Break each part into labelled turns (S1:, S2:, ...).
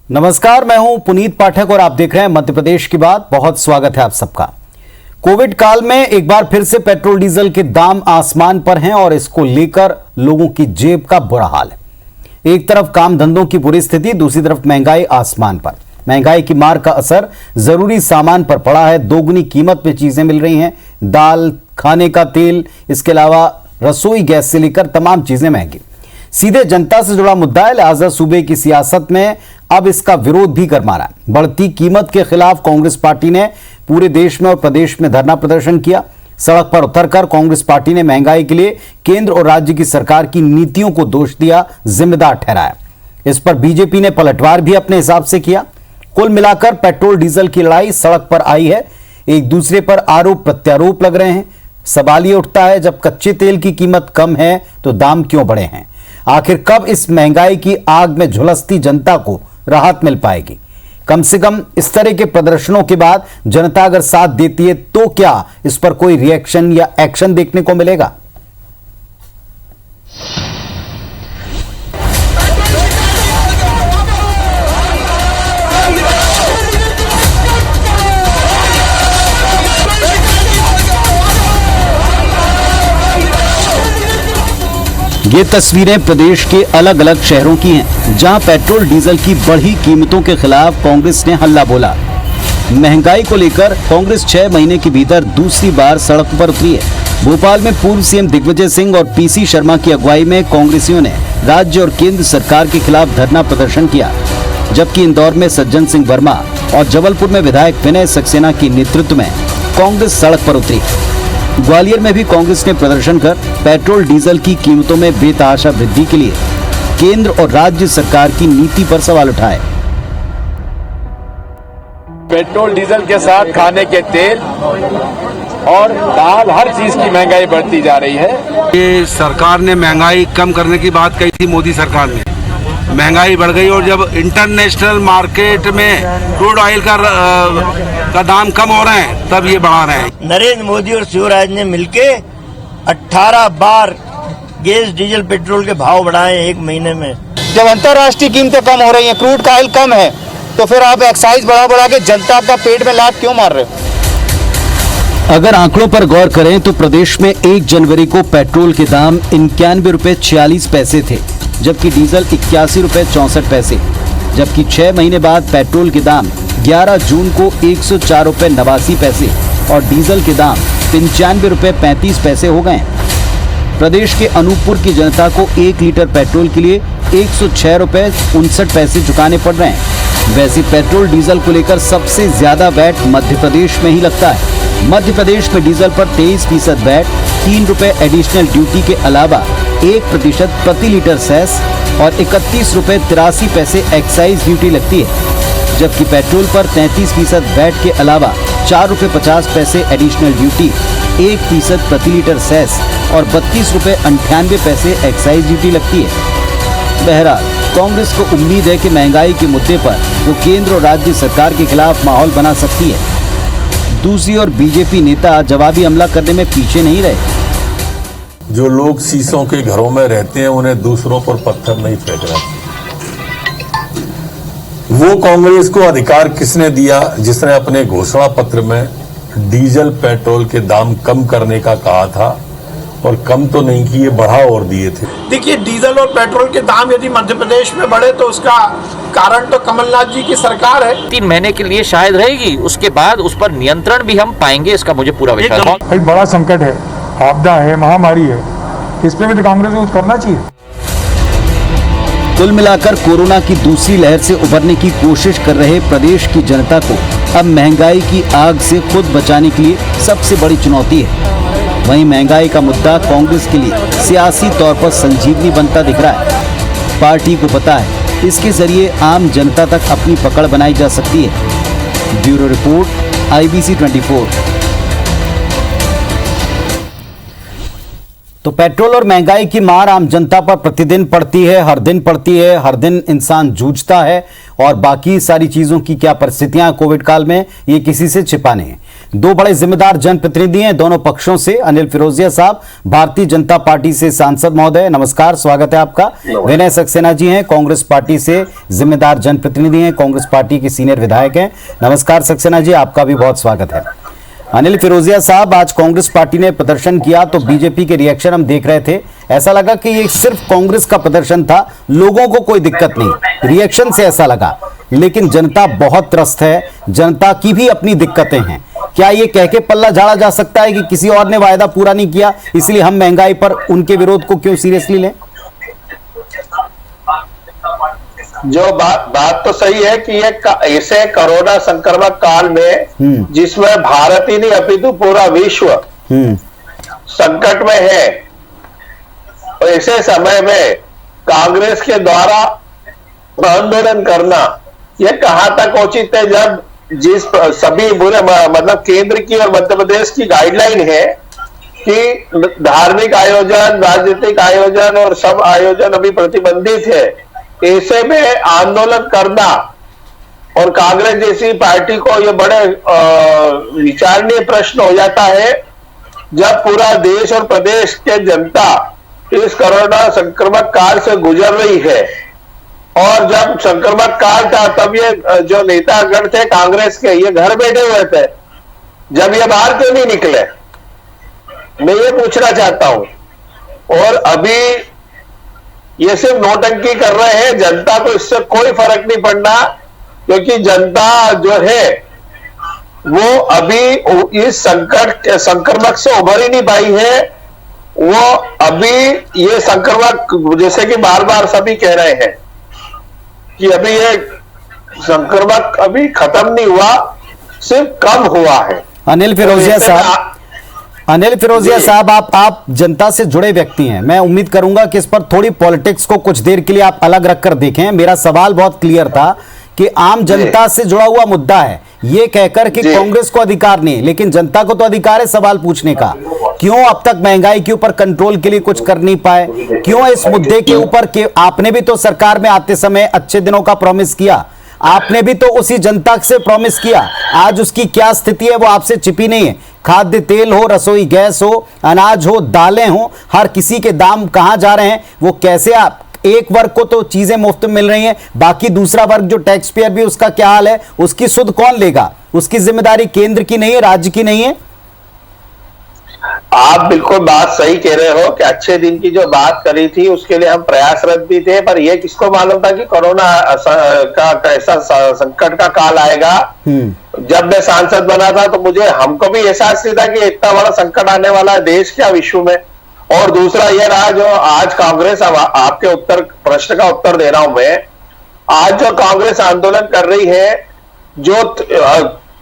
S1: नमस्कार, मैं हूं पुनीत पाठक और आप देख रहे हैं मध्य प्रदेश की बात। बहुत स्वागत है आप सबका। कोविड काल में एक बार फिर से पेट्रोल डीजल के दाम आसमान पर हैं और इसको लेकर लोगों की जेब का बुरा हाल है। एक तरफ काम धंधों की बुरी स्थिति, दूसरी तरफ महंगाई आसमान पर। महंगाई की मार का असर जरूरी सामान पर पड़ा है। दोगुनी कीमत में चीजें मिल रही हैं, दाल, खाने का तेल, इसके अलावा रसोई गैस से लेकर तमाम चीजें महंगी। सीधे जनता से जुड़ा मुद्दा है, लिहाजा सूबे की सियासत में अब इसका विरोध भी गरमाना है। बढ़ती कीमत के खिलाफ कांग्रेस पार्टी ने पूरे देश में और प्रदेश में धरना प्रदर्शन किया। सड़क पर उतरकर कांग्रेस पार्टी ने महंगाई के लिए केंद्र और राज्य की सरकार की नीतियों को दोष दिया, जिम्मेदार ठहराया। इस पर बीजेपी ने पलटवार भी अपने हिसाब से किया। कुल मिलाकर पेट्रोल डीजल की लड़ाई सड़क पर आई है। एक दूसरे पर आरोप प्रत्यारोप लग रहे हैं। सवाल ये उठता है, जब कच्चे तेल की कीमत कम है तो दाम क्यों बढ़े हैं? आखिर कब इस महंगाई की आग में झुलसती जनता को राहत मिल पाएगी? कम से कम इस तरह के प्रदर्शनों के बाद जनता अगर साथ देती है तो क्या इस पर कोई रिएक्शन या एक्शन देखने को मिलेगा? ये तस्वीरें प्रदेश के अलग अलग शहरों की हैं, जहां पेट्रोल डीजल की बढ़ी कीमतों के खिलाफ कांग्रेस ने हल्ला बोला। महंगाई को लेकर कांग्रेस 6 महीने के भीतर दूसरी बार सड़क पर उतरी है। भोपाल में पूर्व सीएम दिग्विजय सिंह और पीसी शर्मा की अगुवाई में कांग्रेसियों ने राज्य और केंद्र सरकार के खिलाफ धरना प्रदर्शन किया, जबकि इंदौर में सज्जन सिंह वर्मा और जबलपुर में विधायक विनय सक्सेना के नेतृत्व में कांग्रेस सड़क पर उतरी। ग्वालियर में भी कांग्रेस ने प्रदर्शन कर पेट्रोल डीजल की कीमतों में बेतहाशा वृद्धि के लिए केंद्र और राज्य सरकार की नीति पर सवाल उठाए।
S2: पेट्रोल डीजल के साथ खाने के तेल और दाल, हर चीज की महंगाई बढ़ती जा रही है।
S3: ये सरकार ने महंगाई कम करने की बात कही थी, मोदी सरकार ने। महंगाई बढ़ गई और जब इंटरनेशनल मार्केट में क्रूड ऑयल का दाम कम हो रहे हैं तब ये बढ़ा रहे हैं।
S4: नरेंद्र मोदी और शिवराज ने मिलके 18 बार गैस, डीजल, पेट्रोल के भाव बढ़ाए एक महीने में।
S5: जब अंतर्राष्ट्रीय कीमतें कम हो रही हैं, क्रूड का ऑयल कम है, तो फिर आप एक्साइज बढ़ा के जनता का पेट में लात क्यों मार रहे हो?
S1: अगर आंकड़ों पर गौर करें तो प्रदेश में 1 जनवरी को पेट्रोल के दाम 91 रुपए 46 पैसे थे, जबकि डीजल 81 रुपए 64 पैसे। जबकि 6 महीने बाद पेट्रोल के दाम 11 जून को 104 रुपए 89 पैसे और डीजल के दाम 95 रुपए 35 पैसे हो गए। प्रदेश के अनूपपुर की जनता को 1 लीटर पेट्रोल के लिए 106 रुपए 59 पैसे चुकाने पड़ रहे हैं। वैसे पेट्रोल डीजल को लेकर सबसे ज्यादा वैट मध्य प्रदेश में ही लगता है। मध्य प्रदेश में डीजल पर 23% वैट, 3 रुपए एडिशनल ड्यूटी के अलावा 1% प्रति लीटर सेस और 31 रुपए 83 पैसे एक्साइज ड्यूटी लगती है। जबकि पेट्रोल पर 33% वैट के अलावा 4 रुपए 50 पैसे एडिशनल ड्यूटी, 1% प्रति लीटर सेस और 32 रुपए 98 पैसे एक्साइज ड्यूटी लगती है। बहरहाल कांग्रेस को उम्मीद है कि महंगाई के मुद्दे पर वो केंद्र और राज्य सरकार के खिलाफ माहौल बना सकती है। दूसरी ओर बीजेपी नेता जवाबी हमला करने में पीछे नहीं रहे।
S6: जो लोग शीशों के घरों में रहते हैं उन्हें दूसरों पर पत्थर नहीं फेंकना। वो कांग्रेस को अधिकार किसने दिया जिसने अपने घोषणा पत्र में डीजल, पेट्रोल के दाम कम करने का कहा था और कम तो नहीं किए, बढ़ा और दिए थे।
S7: देखिए, डीजल और पेट्रोल के दाम यदि मध्य प्रदेश में बढ़े तो उसका कारण तो कमलनाथ जी की सरकार है।
S8: 3 महीने के लिए शायद रहेगी, उसके बाद उस पर नियंत्रण भी हम पाएंगे, इसका मुझे पूरा विश्वास है।
S9: भाई बड़ा संकट है, आपदा है, महामारी है, इस पे भी तो कांग्रेस को कुछ करना चाहिए।
S1: कुल मिलाकर कोरोना की दूसरी लहर से उबरने की कोशिश कर रहे प्रदेश की जनता को अब महंगाई की आग से खुद बचाने के लिए सबसे बड़ी चुनौती है। वहीं महंगाई का मुद्दा कांग्रेस के लिए सियासी तौर पर संजीवनी बनता दिख रहा है। पार्टी को पता है इसके जरिए आम जनता तक अपनी पकड़ बनाई जा सकती है। Bureau report, IBC 24। तो पेट्रोल और महंगाई की मार आम जनता पर प्रतिदिन पड़ती है, हर दिन पड़ती है, हर दिन इंसान जूझता है और बाकी सारी चीजों की क्या परिस्थितियां कोविड काल में, ये किसी से छिपा नहीं है। दो बड़े जिम्मेदार जनप्रतिनिधि हैं दोनों पक्षों से। अनिल फिरोजिया साहब भारतीय जनता पार्टी से सांसद महोदय, नमस्कार, स्वागत है आपका। विनय सक्सेना जी हैं कांग्रेस पार्टी से जिम्मेदार जनप्रतिनिधि हैं, कांग्रेस पार्टी के सीनियर विधायक हैं। नमस्कार सक्सेना जी, आपका भी बहुत स्वागत है। अनिल फिरोजिया साहब, आज कांग्रेस पार्टी ने प्रदर्शन किया तो बीजेपी के रिएक्शन हम देख रहे थे, ऐसा लगा कि ये सिर्फ कांग्रेस का प्रदर्शन था, लोगों को कोई दिक्कत नहीं, रिएक्शन से ऐसा लगा। लेकिन जनता बहुत त्रस्त है, जनता की भी अपनी दिक्कतें हैं। क्या ये कह के पल्ला झाड़ा जा सकता है कि किसी और ने वायदा पूरा नहीं किया इसलिए हम महंगाई पर उनके विरोध को क्यों सीरियसली लें?
S7: जो बात तो सही है कि ये ऐसे कोरोना संक्रमण काल में जिसमें भारत ही नहीं अपितु पूरा विश्व संकट में है, तो ऐसे समय में कांग्रेस के द्वारा आंदोलन करना ये कहां तक उचित है, जब जिस सभी बुरे मतलब केंद्र की और मध्य प्रदेश की गाइडलाइन है कि धार्मिक आयोजन, राजनीतिक आयोजन और सब आयोजन अभी प्रतिबंधित है। ऐसे में आंदोलन करना और कांग्रेस जैसी पार्टी को ये बड़े विचारणीय प्रश्न हो जाता है, जब पूरा देश और प्रदेश के जनता इस कोरोना संक्रमण काल से गुजर रही है। और जब संक्रमण काल था तब ये जो नेतागण थे कांग्रेस के, ये घर बैठे हुए थे, जब ये बाहर क्यों नहीं निकले, मैं ये पूछना चाहता हूं। और अभी ये सिर्फ नौटंकी कर रहे हैं, जनता को इससे कोई फर्क नहीं पड़ना, क्योंकि जनता जो है वो अभी इस संक्रमण से उभर ही नहीं पाई है। वो अभी ये संक्रमण, जैसे कि बार बार सभी कह रहे हैं कि अभी ये संक्रमण अभी खत्म नहीं हुआ, सिर्फ कम हुआ है।
S1: अनिल फिरोजिया साहब, आप जनता से जुड़े व्यक्ति हैं, मैं उम्मीद करूंगा कि इस पर थोड़ी पॉलिटिक्स को कुछ देर के लिए आप अलग रखकर देखें। मेरा सवाल बहुत क्लियर था कि आम जनता से जुड़ा हुआ मुद्दा है, ये कहकर कि कांग्रेस को अधिकार नहीं, लेकिन जनता को तो अधिकार है सवाल पूछने का। क्यों अब तक महंगाई के ऊपर कंट्रोल के लिए कुछ कर नहीं पाए? क्यों इस मुद्दे के ऊपर आपने भी तो सरकार में आते समय अच्छे दिनों का प्रॉमिस किया, आपने भी तो उसी जनता से प्रॉमिस किया। आज उसकी क्या स्थिति है वो आपसे छिपी नहीं है। खाद्य तेल हो, रसोई गैस हो, अनाज हो, दालें हो, हर किसी के दाम कहां जा रहे हैं, वो कैसे आप एक वर्ग को तो चीजें मुफ्त में मिल रही हैं, बाकी दूसरा वर्ग जो टैक्स पेयर भी, उसका क्या हाल है, उसकी सुध कौन लेगा? उसकी जिम्मेदारी केंद्र की नहीं है, राज्य की नहीं है?
S7: आप बिल्कुल बात सही कह रहे हो कि अच्छे दिन की जो बात करी थी उसके लिए हम प्रयासरत भी थे, पर यह किसको मालूम था कि कोरोना का कैसा संकट का काल आएगा। जब मैं सांसद बना था तो हमको भी एहसास नहीं था कि इतना बड़ा संकट आने वाला है देश क्या विश्व में। और दूसरा यह रहा, जो आज कांग्रेस, आपके प्रश्न का उत्तर दे रहा हूं मैं, आज जो कांग्रेस आंदोलन कर रही है, जो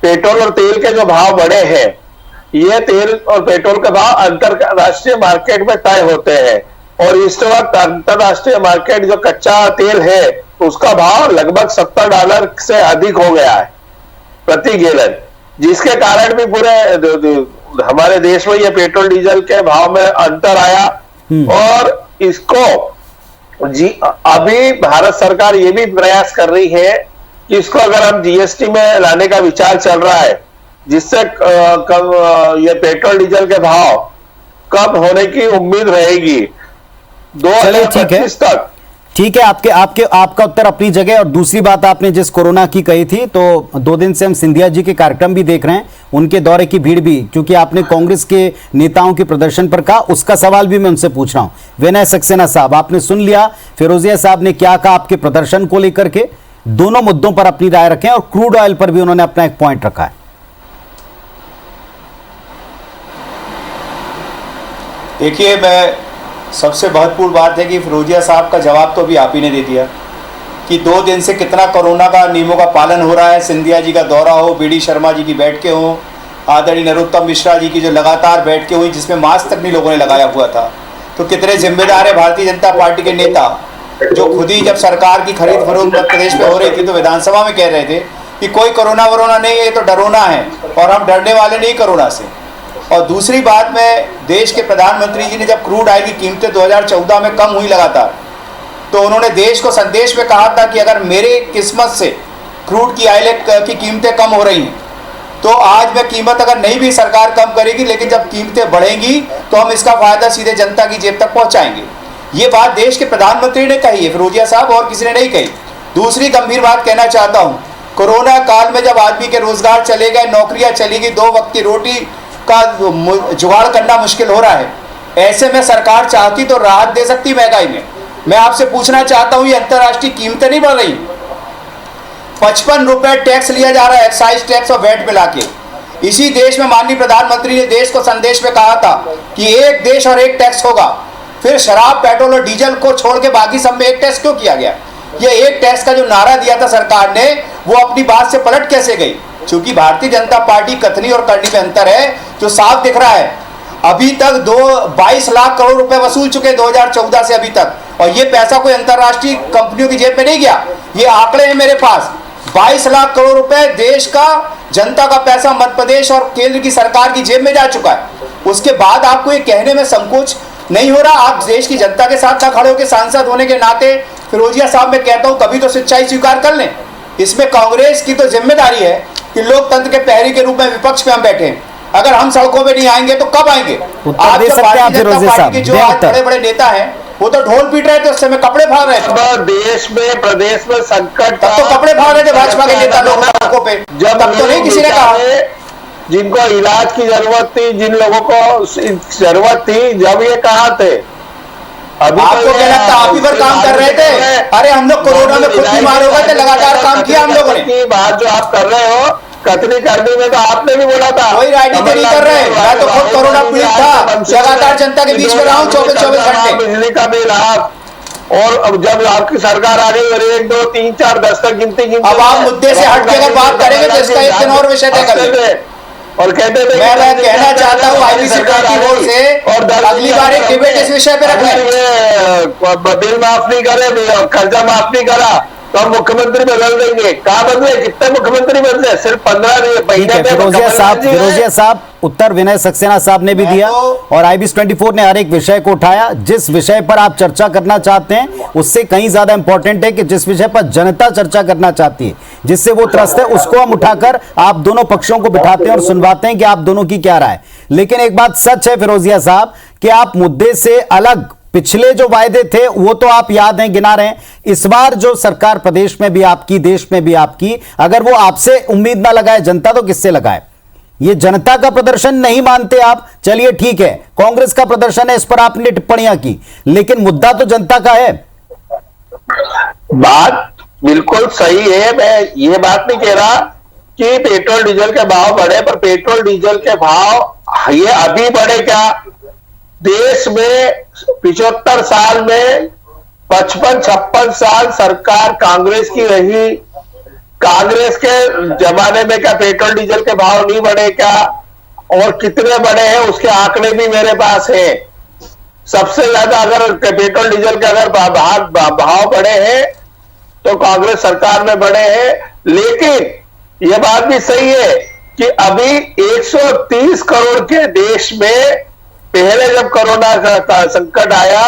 S7: पेट्रोल और तेल के जो भाव बढ़े हैं, ये तेल और पेट्रोल के भाव अंतरराष्ट्रीय मार्केट में तय होते हैं, और इस वक्त अंतरराष्ट्रीय मार्केट जो कच्चा तेल है उसका भाव लगभग $70 से अधिक हो गया है प्रति गैलन, जिसके कारण भी पूरे हमारे देश में ये पेट्रोल डीजल के भाव में अंतर आया। और इसको अभी भारत सरकार ये भी प्रयास कर रही है कि इसको अगर हम जीएसटी में लाने का विचार चल रहा है, जिससे ये पेट्रोल डीजल के भाव कम होने की उम्मीद रहेगी 2025 तक।
S1: ठीक है, आपका उत्तर अपनी जगह। और दूसरी बात आपने जिस कोरोना की कही थी, तो 2 दिन से हम सिंधिया जी के कार्यक्रम भी देख रहे हैं, उनके दौरे की भीड़ भी, क्योंकि आपने कांग्रेस के नेताओं के प्रदर्शन पर कहा, उसका सवाल भी मैं उनसे पूछ रहा हूं। विनय सक्सेना साहब, आपने सुन लिया फिरोजिया साहब ने क्या कहा आपके प्रदर्शन को लेकर के, दोनों मुद्दों पर अपनी राय रखें, और क्रूड ऑयल पर भी उन्होंने अपना एक पॉइंट रखा है।
S5: देखिए, मैं सबसे महत्वपूर्ण बात है कि फिरोजिया साहब का जवाब तो अभी आप ही ने दे दिया कि 2 दिन से कितना कोरोना का नियमों का पालन हो रहा है। सिंधिया जी का दौरा हो, बीडी शर्मा जी की बैठकें हो, आदरणीय नरोत्तम मिश्रा जी की जो लगातार बैठकें हुई जिसमें मास्क तक नहीं लोगों ने लगाया हुआ था, तो कितने जिम्मेदार है भारतीय जनता पार्टी के नेता, जो खुद ही जब सरकार की खरीद फरोख्त मध्य प्रदेश में हो रही थी तो विधानसभा में कह रहे थे कि कोई कोरोना वरोना नहीं है, ये तो डरोना है, और हम डरने वाले नहीं कोरोना से। और दूसरी बात में, देश के प्रधानमंत्री जी ने जब क्रूड ऑयल की कीमतें 2014 में कम हुई लगातार, तो उन्होंने देश को संदेश में कहा था कि अगर मेरे किस्मत से क्रूड की ऑयल की कीमतें कम हो रही हैं तो आज में कीमत अगर नहीं भी सरकार कम करेगी, लेकिन जब कीमतें बढ़ेंगी तो हम इसका फायदा सीधे जनता की जेब तक पहुंचाएंगे। ये बात देश के प्रधानमंत्री ने कही है, फिरोजिया साहब, और किसी ने नहीं कही। दूसरी गंभीर बात कहना चाहता हूं, कोरोना काल में जब आदमी के रोजगार चले गए, नौकरियां चली गई, 2 वक्त की रोटी का जुगाड़ करना मुश्किल हो रहा है, ऐसे में सरकार चाहती तो राहत दे सकती महंगाई में। मैं आपसे पूछना चाहता हूं, ये अंतर्राष्ट्रीय कीमतें नहीं बढ़ रही? 55 रुपए टैक्स लिया जा रहा है, एक्साइज टैक्स और वैट मिला के। इसी देश में माननीय प्रधानमंत्री ने देश को संदेश में कहा था कि एक देश और एक टैक्स होगा। फिर शराब, पेट्रोल और डीजल को छोड़ के बाकी सब में एक टैक्स क्यों किया गया? ये एक टैक्स का जो नारा दिया था सरकार ने, वो अपनी बात से पलट कैसे गई? क्योंकि भारतीय जनता पार्टी कथनी और करनी में अंतर है जो साफ दिख रहा है। अभी तक 22 लाख करोड़ रुपए वसूल चुके 2014 से अभी तक, और ये पैसा कोई अंतर्राष्ट्रीय कंपनियों की जेब में नहीं गया। ये आंकड़े हैं मेरे पास, 22 लाख करोड़ रुपए देश का जनता का पैसा मध्य प्रदेश और केंद्र की सरकार की जेब में जा चुका है। उसके बाद आपको ये कहने में संकोच नहीं हो रहा? आप देश की जनता के साथ ना खड़े होकर सांसद होने के नाते, फिरोजिया साहब, मैं कहता हूं कभी तो सच्चाई स्वीकार कर लें। इसमें कांग्रेस की तो जिम्मेदारी है कि लोकतंत्र के प्रहरी के रूप में विपक्ष में हम बैठे हैं। अगर हम सड़कों पे नहीं आएंगे तो कब आएंगे? आज जो भारतीय जनता पार्टी के जो बड़े बड़े नेता हैं वो तो ढोल पीट रहे थे, उस समय कपड़े फाड़ रहे थे।
S7: देश में, प्रदेश में संकट,
S5: तब तो कपड़े फाड़ रहे थे भाजपा के नेता लोग सड़कों पे, तब तो नहीं किसी ने कहा।
S7: जिनको इलाज की जरूरत थी, जिन लोगों को जरूरत थी, जब ये कहा थे, अभी
S5: आपको क्या लगता है आप ही पर काम कर रहे थे? अरे हम लोग कोरोना में खुद बीमार हो गए थे, लगातार काम किया हम लोगों ने।
S7: बात जो आप कर रहे हो कथनी करने में, तो आपने भी बोला था
S5: कोई राजनीति नहीं कर रहे। मैं तो खुद कोरोना पीड़ित था, लगातार जनता के बीच में रहा हूं 24 घंटे।
S7: बिजली का बिल आप, और अब जब आपकी सरकार आ गई और 1 2 3 4 10 तक गिनती।
S5: अब आप मुद्दे से हट के अगर बात करेंगे तो इसका एक दिन और विषय तय कर लेंगे।
S7: और कहते थे
S5: मैं कहना चाहता हूँ आईबीसी की ओर से अगली बार एक डिबेट इस विषय पे रख लें।
S7: बिल माफ नहीं करे, कर्जा माफ नहीं करा तो हम मुख्यमंत्री बदल देंगे। कहाँ बदले? कितने मुख्यमंत्री बदले? सिर्फ 15 महीने।
S1: फिरोजिया साहब, उत्तर विनय सक्सेना साहब ने भी दिया और आईबीसी 24 ने हर एक विषय को उठाया। जिस विषय पर आप चर्चा करना चाहते हैं उससे कहीं ज्यादा इंपॉर्टेंट है कि जिस विषय पर जनता चर्चा करना चाहती है, जिससे वो त्रस्त है, उसको हम उठाकर आप दोनों पक्षों को बिठाते हैं और सुनवाते हैं कि आप दोनों की क्या राय है। लेकिन एक बात सच है फिरोजिया साहब कि आप मुद्दे से अलग, पिछले जो वायदे थे वो तो आप याद हैं, गिना रहे हैं। इस बार जो सरकार प्रदेश में भी आपकी, देश में भी आपकी, अगर वो आपसे उम्मीद ना लगाए जनता तो किससे लगाए? ये जनता का प्रदर्शन नहीं मानते आप, चलिए ठीक है, कांग्रेस का प्रदर्शन है, इस पर आपने टिप्पणियां की, लेकिन मुद्दा तो जनता का है।
S7: बात बिल्कुल सही है। मैं ये बात नहीं कह रहा कि पेट्रोल डीजल के भाव बढ़े, पर पेट्रोल डीजल के भाव ये अभी बढ़े क्या? देश में 75 साल में 55-56 साल सरकार कांग्रेस की रही, कांग्रेस के जमाने में क्या पेट्रोल डीजल के भाव नहीं बढ़े क्या? और कितने बढ़े हैं उसके आंकड़े भी मेरे पास है। सबसे ज्यादा अगर पेट्रोल डीजल के अगर भाव बढ़े हैं तो कांग्रेस सरकार में बढ़े हैं। लेकिन यह बात भी सही है कि अभी 130 करोड़ के देश में, पहले जब कोरोना का संकट आया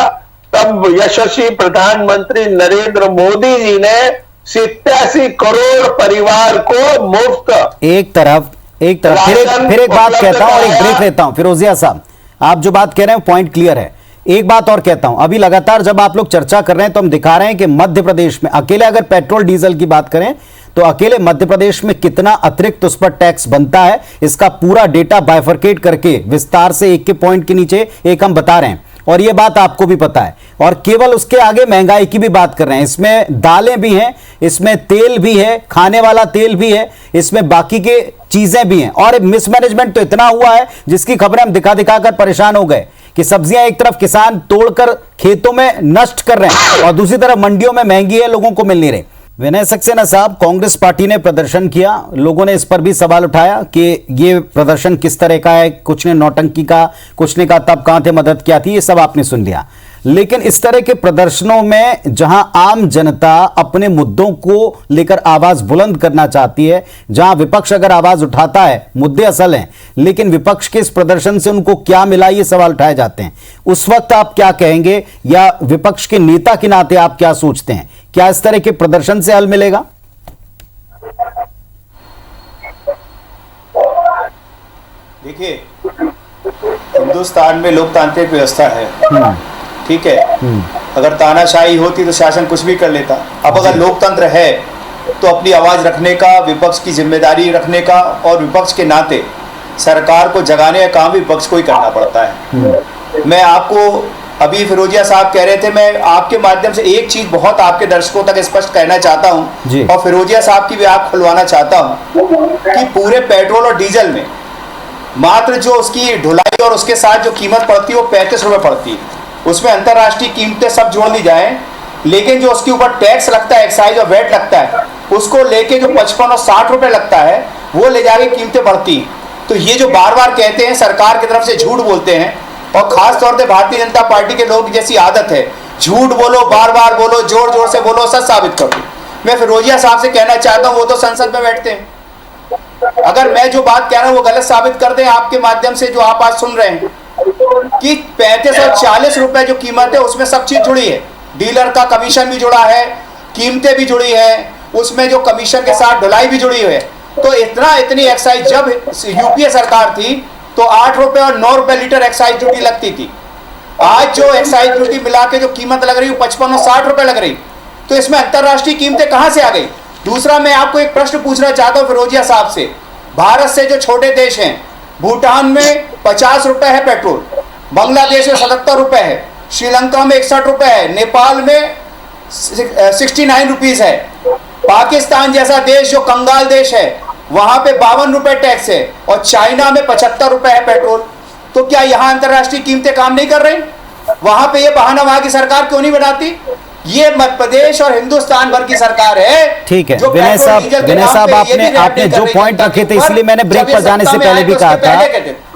S7: तब यशस्वी प्रधानमंत्री नरेंद्र मोदी जी ने 87 करोड़ परिवार को मुफ्त
S1: एक तरफ फिर एक बात कहता हूं और एक ब्रेक लेता हूं। फिरोजिया साहब, आप जो बात कह रहे हैं पॉइंट क्लियर है। एक बात और कहता हूं, अभी लगातार जब आप लोग चर्चा कर रहे हैं तो हम दिखा रहे हैं कि मध्य प्रदेश में अकेले अगर पेट्रोल डीजल की बात करें तो अकेले मध्य प्रदेश में कितना अतिरिक्त उस पर टैक्स बनता है, इसका पूरा डेटा बाइफरकेट करके विस्तार से एक के पॉइंट के नीचे एक हम बता रहे हैं, और यह बात आपको भी पता है। और केवल उसके आगे महंगाई की भी बात कर रहे हैं। इसमें दालें भी हैं, इसमें तेल भी है, खाने वाला तेल भी है, इसमें बाकी के चीजें भी हैं। और मिसमैनेजमेंट तो इतना हुआ है जिसकी खबरें हम दिखा दिखाकर परेशान हो गए कि सब्जियां एक तरफ किसान तोड़कर खेतों में नष्ट कर रहे हैं और दूसरी तरफ मंडियों में महंगी है, लोगों को मिल नहीं रही। विनय सक्सेना साहब, कांग्रेस पार्टी ने प्रदर्शन किया, लोगों ने इस पर भी सवाल उठाया कि ये प्रदर्शन किस तरह का है, कुछ ने नौटंकी का, कुछ ने कहा तब कहां थे, मदद क्या थी, ये सब आपने सुन लिया। लेकिन इस तरह के प्रदर्शनों में जहां आम जनता अपने मुद्दों को लेकर आवाज बुलंद करना चाहती है, जहां विपक्ष अगर आवाज उठाता है, मुद्दे असल हैं, लेकिन विपक्ष के इस प्रदर्शन से उनको क्या मिला, ये सवाल उठाए जाते हैं। उस वक्त आप क्या कहेंगे, या विपक्ष के नेता के नाते आप क्या सोचते हैं? क्या इस तरह के प्रदर्शन से हल मिलेगा?
S5: देखिए, हिंदुस्तान में लोकतांत्रिक व्यवस्था है, ठीक है। अगर तानाशाही होती तो शासन कुछ भी कर लेता। अब अगर लोकतंत्र है तो अपनी आवाज रखने का, विपक्ष की जिम्मेदारी रखने का, और विपक्ष के नाते सरकार को जगाने का काम विपक्ष को ही करना पड़ता है। मैं आपको अभी फिरोजिया साहब कह रहे थे, मैं आपके माध्यम से एक चीज बहुत आपके दर्शकों तक स्पष्ट कहना चाहता हूं, और फिरोजिया साहब की भी आंख खुलवाना चाहता हूं कि पूरे पेट्रोल और डीजल में मात्र जो उसकी ढुलाई और उसके साथ जो कीमत पड़ती है वो 35 रुपए पड़ती है। उसमें अंतर्राष्ट्रीय कीमतें सब जोड़ ली जाएं, लेकिन जो उसके ऊपर टैक्स लगता है, एक्साइज और वैट लगता है, उसको लेके जो 55 और 60 रुपए लगता है, वो ले जाके कीमतें बढ़ती हैं। तो ये जो बार बार कहते हैं, सरकार की तरफ से झूठ बोलते हैं, और खास तौर से भारतीय जनता पार्टी के लोग जैसी आदत है, झूठ बोलो, बार बार बोलो, जोर जोर से बोलो, सच साबित कर दो। मैं फिरोजिया साहब से कहना चाहता हूँ, वो तो संसद में बैठते हैं, अगर मैं जो बात कह रहा हूं वो गलत साबित कर दें आपके माध्यम से, जो आप आज सुन रहे हैं कि 35 और 40 रुपए जो कीमत है उसमें सब चीज जुड़ी है, डीलर का कमीशन भी जुड़ा है, कीमतें भी जुड़ी है, उसमें जो कमीशन के साथ ढुलाई भी जुड़ी हुई है। तो इतनी एक्साइज जब यूपीए सरकार थी तो 8 रुपए और 9 रुपए लीटर एक्साइज ड्यूटी लगती थी। आज जो एक्साइज ड्यूटी मिला के जो कीमत लग रही है 55 और 60 रुपए लग रही, तो इसमें अंतर्राष्ट्रीय कीमतें कहां से आ गई? दूसरा, मैं आपको एक प्रश्न पूछना चाहता हूं फिरोजिया साहब से। भारत से जो छोटे देश हैं, भूटान में 50 रुपए है पेट्रोल, बांग्लादेश में 77 रुपए है, श्रीलंका में 61 रुपए है, नेपाल में 69 रुपीज है, पाकिस्तान जैसा देश जो कंगाल देश है वहां पे 52 रुपए टैक्स है, और चाइना में 75 रुपए है पेट्रोल। तो क्या यहां अंतर्राष्ट्रीय कीमतें काम नहीं कर रही? वहां पे ये बहाना वहां की सरकार क्यों नहीं बनाती? ये मध्य प्रदेश और हिंदुस्तान भर की सरकार है।
S1: ठीक है विनय साहब, आपने जो पॉइंट रखे थे, इसलिए मैंने ब्रेक पर जाने से पहले भी कहा था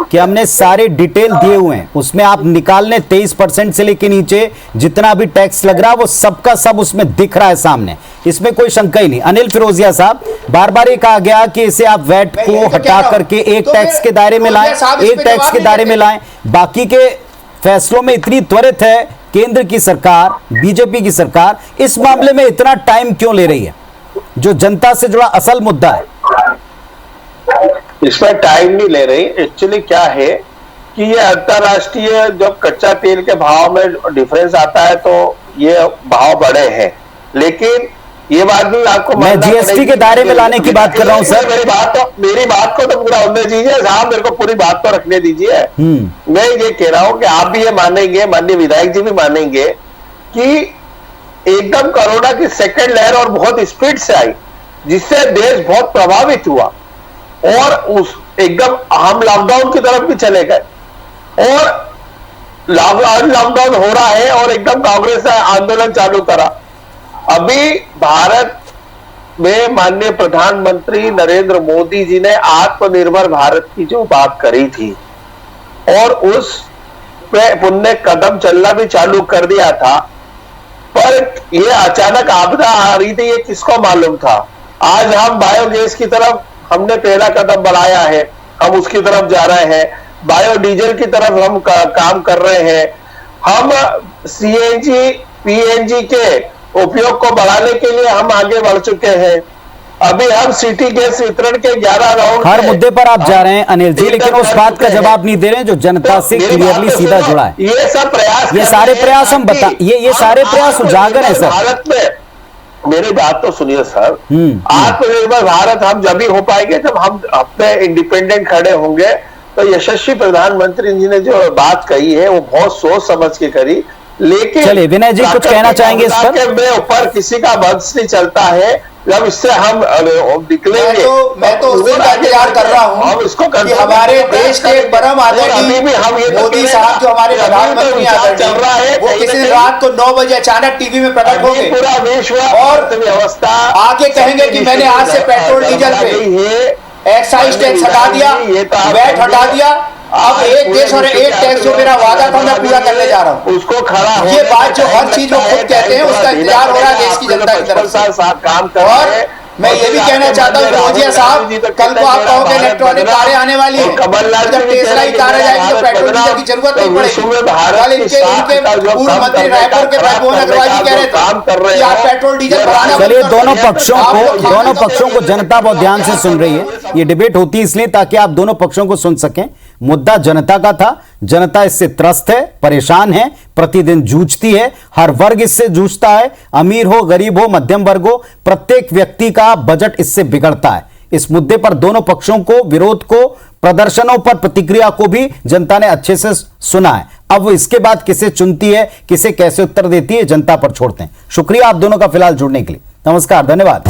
S1: कि हमने सारे डिटेल दिए हुए हैं, उसमें आप निकाल लें 23% से लेके नीचे जितना भी टैक्स लग रहा है वो सबका सब उसमें दिख रहा है सामने, इसमें कोई शंका ही नहीं। अनिल फिरोजिया साहब, बार बार ये कहा गया कि इसे आप वैट को हटा करके एक टैक्स के दायरे में लाएं, एक टैक्स के दायरे में लाएं, बाकी के फैसलों में इतनी त्वरित है केंद्र की सरकार, बीजेपी की सरकार, इस मामले में इतना टाइम क्यों ले रही है, जो जनता से जुड़ा असल मुद्दा है?
S7: इसमें टाइम नहीं ले रही। एक्चुअली क्या है कि ये अंतरराष्ट्रीय जब कच्चा तेल के भाव में डिफरेंस आता है तो ये भाव बढ़े हैं, लेकिन ये बात भी आपको
S1: मैं जीएसटी के दायरे में लाने की बात कर रहा हूं सर।
S7: मेरी बात को तो पूरा होने दीजिए साहब, मेरे को पूरी बात तो रखने दीजिए। मैं ये कह रहा हूं कि आप भी ये मानेंगे, माननीय विधायक जी भी मानेंगे कि एकदम कोरोना की सेकेंड लहर और बहुत स्पीड से आई, जिससे देश बहुत प्रभावित हुआ, और उस एकदम हम लॉकडाउन की तरफ भी चले गए, और लॉकडाउन हो रहा है, और एकदम कांग्रेस ने आंदोलन चालू करा। अभी भारत में माननीय प्रधानमंत्री नरेंद्र मोदी जी ने आत्मनिर्भर भारत की जो बात करी थी, और उस पे पुण्य कदम चलना भी चालू कर दिया था, पर ये अचानक आपदा आ रही थी, ये किसको मालूम था? आज हम बायोगैस की तरफ हमने पहला कदम बढ़ाया है, हम उसकी तरफ जा रहे हैं, बायोडीजल की तरफ हम काम कर रहे हैं, हम सीएनजी पीएनजी के उपयोग को बढ़ाने के लिए हम आगे बढ़ चुके हैं। अभी हम सिटी गैस वितरण के 11 राउंड,
S1: हर मुद्दे पर आप जा रहे हैं अनिल जी, लेकिन उस बात का जवाब नहीं दे रहे हैं जो जनता से क्लियरली सीधा जुड़ा है।
S7: ये सब प्रयास,
S1: ये सारे प्रयास हम बता, ये सारे प्रयास उजागर है सर।
S7: भारत में मेरी बात तो सुनिए सर, आत्मनिर्भर भारत हम जब भी हो पाएंगे जब हम अपने इंडिपेंडेंट खड़े होंगे। तो यशस्वी प्रधानमंत्री जी ने जो बात कही है वो बहुत सोच समझ के करी, लेकिन
S1: चलिए विनय जी कुछ कहना चाहेंगे इस पर?
S7: मेरे ऊपर किसी का वंश नहीं चलता है, जब इससे हम निकलेंगे।
S5: मैं तो उस दिन का इंतजार कर रहा हूं,
S7: हम इसको
S5: कि हमारे देश के परम आदरणीय मोदी साहब जो हमारे प्रधानमंत्री चल रहा है, वो किसी दिन रात को 9 बजे अचानक टीवी में प्रकट होंगे,
S7: पूरा विश्व
S5: और
S7: व्यवस्था
S5: आके कहेंगे कि मैंने आज से पेट्रोल डीजल पे एक्साइज टैक्स हटा दिया, वैट हटा दिया, अब एक देश और एक टैक्स जो मेरा वादा था मैं पूरा करने जा रहा हूँ।
S7: उसको खड़ा
S5: ये बात जो हर चीज वो खुद कहते हैं उसका इंतजार हो रहा है देश की जनता की तरफ से।
S7: काम कर
S5: और मैं ये भी कहना चाहता हूँ फिरोजिया साहब, कल को आप कहोगे इलेक्ट्रॉनिक कारें आने वाली है, जब टेस्ला की कार आ जाएगी तो पेट्रोल डीजल की जरूरत नहीं पड़ेगी। कल इनके पूर्व मंत्री रायपुर के भगवान अग्रवाल जी कह रहे थे कि आप पेट्रोल डीजल बढ़ाना।
S1: चलिए, दोनों पक्षों को जनता बहुत ध्यान से सुन रही है। ये डिबेट होती है इसलिए ताकि आप दोनों पक्षों को सुन सकें। मुद्दा जनता का था, जनता इससे त्रस्त है, परेशान है, प्रतिदिन जूझती है, हर वर्ग इससे जूझता है, अमीर हो, गरीब हो, मध्यम वर्ग हो, प्रत्येक व्यक्ति का बजट इससे बिगड़ता है। इस मुद्दे पर दोनों पक्षों को, विरोध को, प्रदर्शनों पर प्रतिक्रिया को भी जनता ने अच्छे से सुना है। अब वो इसके बाद किसे चुनती है, किसे कैसे उत्तर देती है, जनता पर छोड़ते हैं। शुक्रिया आप दोनों का फिलहाल जुड़ने के लिए। नमस्कार, धन्यवाद।